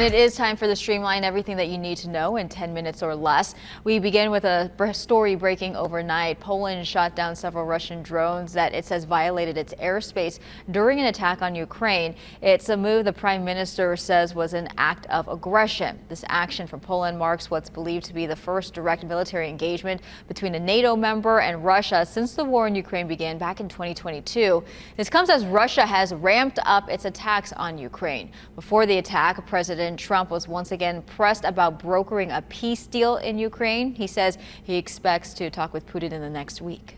And it is time for the Streamline, everything that you need to know in 10 minutes or less. We begin with a story breaking overnight. Poland shot down several Russian drones that it says violated its airspace during an attack on Ukraine. It's a move the prime minister says was an act of aggression. This action from Poland marks what's believed to be the first direct military engagement between a NATO member and Russia since the war in Ukraine began back in 2022. This comes as Russia has ramped up its attacks on Ukraine. Before the attack, President Trump was once again pressed about brokering a peace deal in Ukraine. He says he expects to talk with Putin in the next week.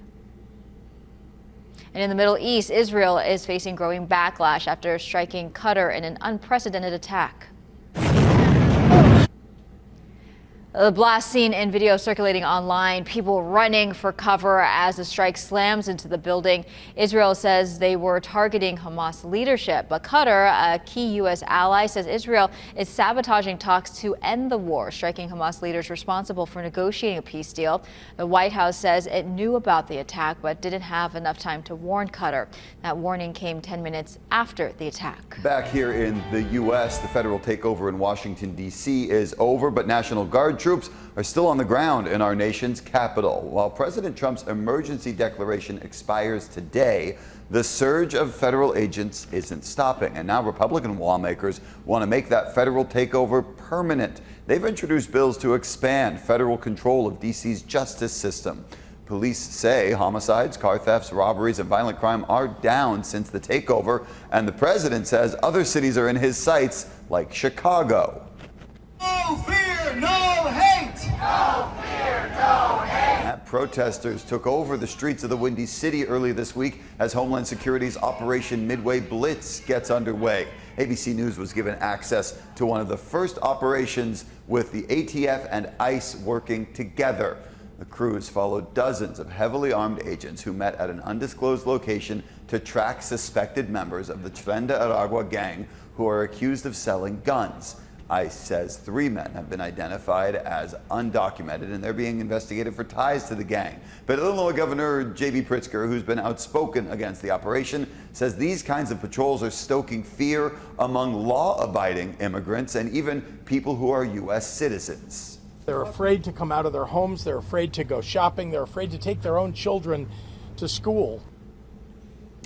And in the Middle East, Israel is facing growing backlash after striking Qatar in an unprecedented attack. The blast seen in video circulating online, people running for cover as the strike slams into the building. Israel says they were targeting Hamas leadership, but Qatar, a key U.S. ally, says Israel is sabotaging talks to end the war, striking Hamas leaders responsible for negotiating a peace deal. The White House says it knew about the attack but didn't have enough time to warn Qatar. That warning came 10 minutes after the attack. Back here in the U.S., the federal takeover in Washington, D.C. is over, but National Guard troops are still on the ground in our nation's capital. While President Trump's emergency declaration expires today, the surge of federal agents isn't stopping. And now Republican lawmakers want to make that federal takeover permanent. They've introduced bills to expand federal control of D.C.'s justice system. Police say homicides, car thefts, robberies, and violent crime are down since the takeover. And the president says other cities are in his sights, like Chicago. No fear, no hate! No fear, no hate! Protesters took over the streets of the Windy City early this week as Homeland Security's Operation Midway Blitz gets underway. ABC News was given access to one of the first operations with the ATF and ICE working together. The crews followed dozens of heavily armed agents who met at an undisclosed location to track suspected members of the Tren de Aragua gang who are accused of selling guns. ICE says 3 men have been identified as undocumented and they're being investigated for ties to the gang. But Illinois Governor J.B. Pritzker, who's been outspoken against the operation, says these kinds of patrols are stoking fear among law-abiding immigrants and even people who are U.S. citizens. They're afraid to come out of their homes, they're afraid to go shopping, they're afraid to take their own children to school.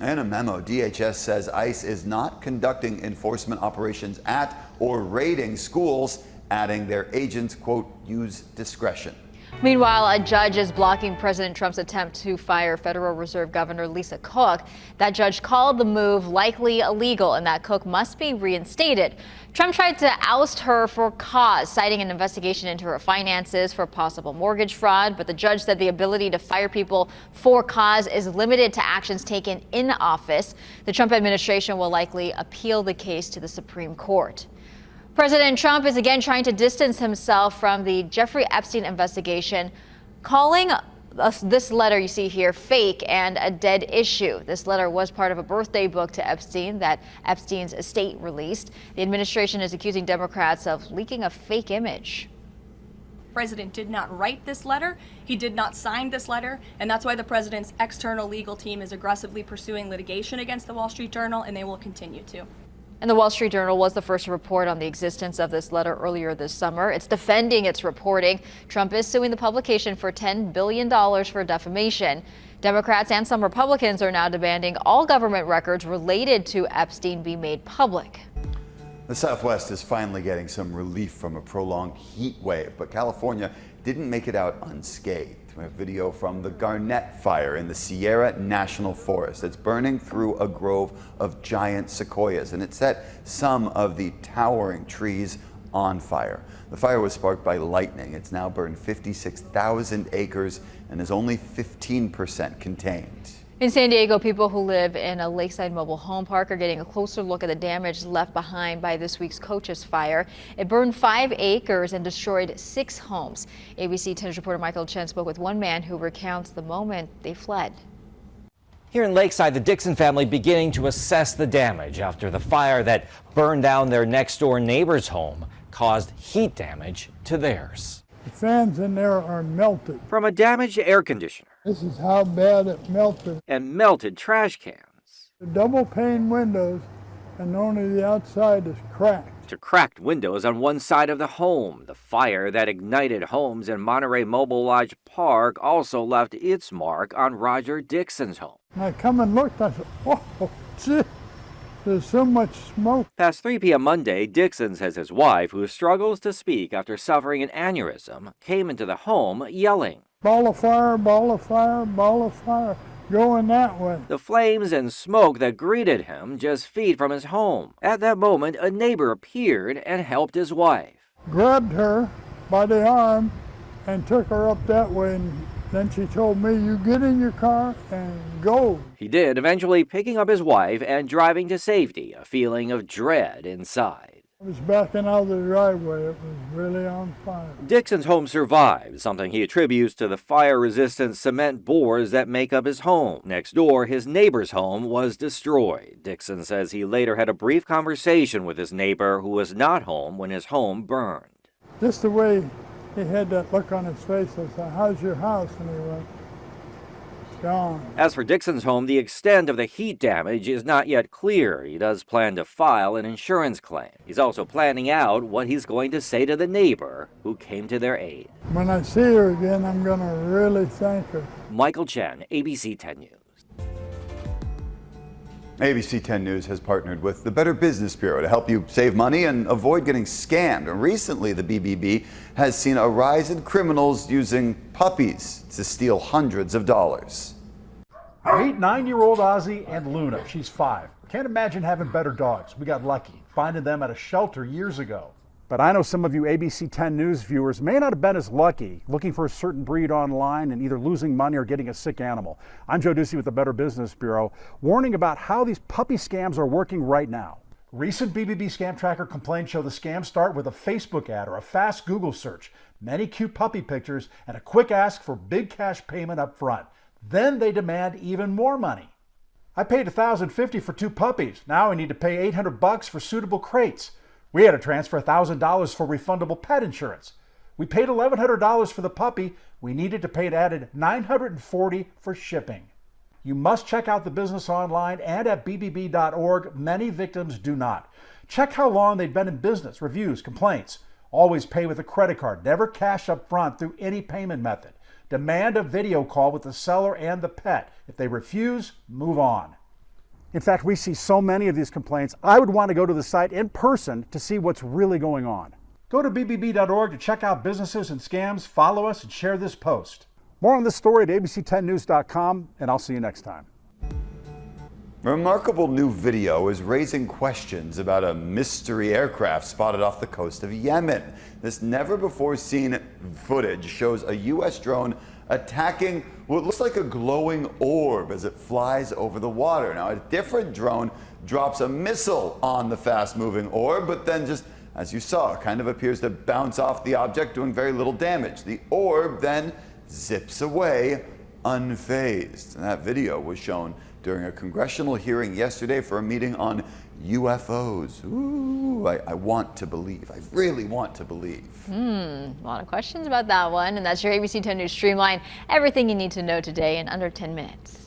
In a memo, DHS says ICE is not conducting enforcement operations at or raiding schools, adding their agents, quote, use discretion. Meanwhile, a judge is blocking President Trump's attempt to fire Federal Reserve Governor Lisa Cook. That judge called the move likely illegal and that Cook must be reinstated. Trump tried to oust her for cause, citing an investigation into her finances for possible mortgage fraud. But the judge said the ability to fire people for cause is limited to actions taken in office. The Trump administration will likely appeal the case to the Supreme Court. President Trump is again trying to distance himself from the Jeffrey Epstein investigation, calling this letter you see here fake and a dead issue. This letter was part of a birthday book to Epstein that Epstein's estate released. The administration is accusing Democrats of leaking a fake image. The president did not write this letter. He did not sign this letter. And that's why the president's external legal team is aggressively pursuing litigation against the Wall Street Journal, and they will continue to. And the Wall Street Journal was the first to report on the existence of this letter earlier this summer. It's defending its reporting. Trump is suing the publication for $10 billion for defamation. Democrats and some Republicans are now demanding all government records related to Epstein be made public. The Southwest is finally getting some relief from a prolonged heat wave, but California didn't make it out unscathed. We have video from the Garnet Fire in the Sierra National Forest. It's burning through a grove of giant sequoias, and it set some of the towering trees on fire. The fire was sparked by lightning. It's now burned 56,000 acres and is only 15% contained. In San Diego, people who live in a lakeside mobile home park are getting a closer look at the damage left behind by this week's Cochise fire. It burned 5 acres and destroyed 6 homes. ABC 10's reporter Michael Chen spoke with one man who recounts the moment they fled. Here in Lakeside, the Dixon family beginning to assess the damage after the fire that burned down their next door neighbor's home caused heat damage to theirs. The fans in there are melted. From a damaged air conditioner. This is how bad it melted. And melted trash cans. The double pane windows and only the outside is cracked. to cracked windows on one side of the home. The fire that ignited homes in Monterey Mobile Lodge Park also left its mark on Roger Dixon's home. And I come and looked, I said, oh, gee, there's so much smoke. Past 3 p.m. Monday, Dixon says his wife, who struggles to speak after suffering an aneurysm, came into the home yelling, Ball of fire, ball of fire, ball of fire, going that way. the flames and smoke that greeted him just feet from his home. At that moment, a neighbor appeared and helped his wife. Grabbed her by the arm and took her up that way, and then she told me, you get in your car and go. He did, eventually picking up his wife and driving to safety, a feeling of dread inside. I was backing out of the driveway. It was really on fire. Dixon's home survived, something he attributes to the fire-resistant cement boards that make up his home. Next door, his neighbor's home was destroyed. Dixon says he later had a brief conversation with his neighbor who was not home when his home burned. Just the way he had that look on his face, I said, how's your house? And he went, it's gone. As for Dixon's home, the extent of the heat damage is not yet clear. He does plan to file an insurance claim. He's also planning out what he's going to say to the neighbor who came to their aid. When I see her again, I'm going to really thank her. Michael Chen, ABC 10 News. ABC 10 News has partnered with the Better Business Bureau to help you save money and avoid getting scammed. And recently, the BBB has seen a rise in criminals using puppies to steal hundreds of dollars. Meet 9-year-old Ozzy and Luna. She's 5. Can't imagine having better dogs. We got lucky, finding them at a shelter years ago. But I know some of you ABC 10 News viewers may not have been as lucky, looking for a certain breed online and either losing money or getting a sick animal. I'm Joe Ducey with the Better Business Bureau, warning about how these puppy scams are working right now. Recent BBB Scam Tracker complaints show the scams start with a Facebook ad or a fast Google search, many cute puppy pictures, and a quick ask for big cash payment up front. Then they demand even more money. I paid $1,050 for 2 puppies. Now I need to pay $800 for suitable crates. We had to transfer $1,000 for refundable pet insurance. We paid $1,100 for the puppy. We needed to pay an added $940 for shipping. You must check out the business online and at bbb.org. Many victims do not. Check how long they've been in business, reviews, complaints. Always pay with a credit card. Never cash up front through any payment method. Demand a video call with the seller and the pet. If they refuse, move on. In fact, we see so many of these complaints, I would want to go to the site in person to see what's really going on. Go to bbb.org to check out businesses and scams, follow us, and share this post. More on this story at abc10news.com, and I'll see you next time. A remarkable new video is raising questions about a mystery aircraft spotted off the coast of Yemen. This never-before-seen footage shows a U.S. drone attacking what looks like a glowing orb as it flies over the water. Now, a different drone drops a missile on the fast-moving orb, but then just, as you saw, kind of appears to bounce off the object, doing very little damage. The orb then zips away unfazed. And that video was shown during a congressional hearing yesterday for a meeting on UFOs. Ooh, I want to believe. I really want to believe. A lot of questions about that one. And that's your ABC 10 News Streamline. Everything you need to know today in under 10 minutes.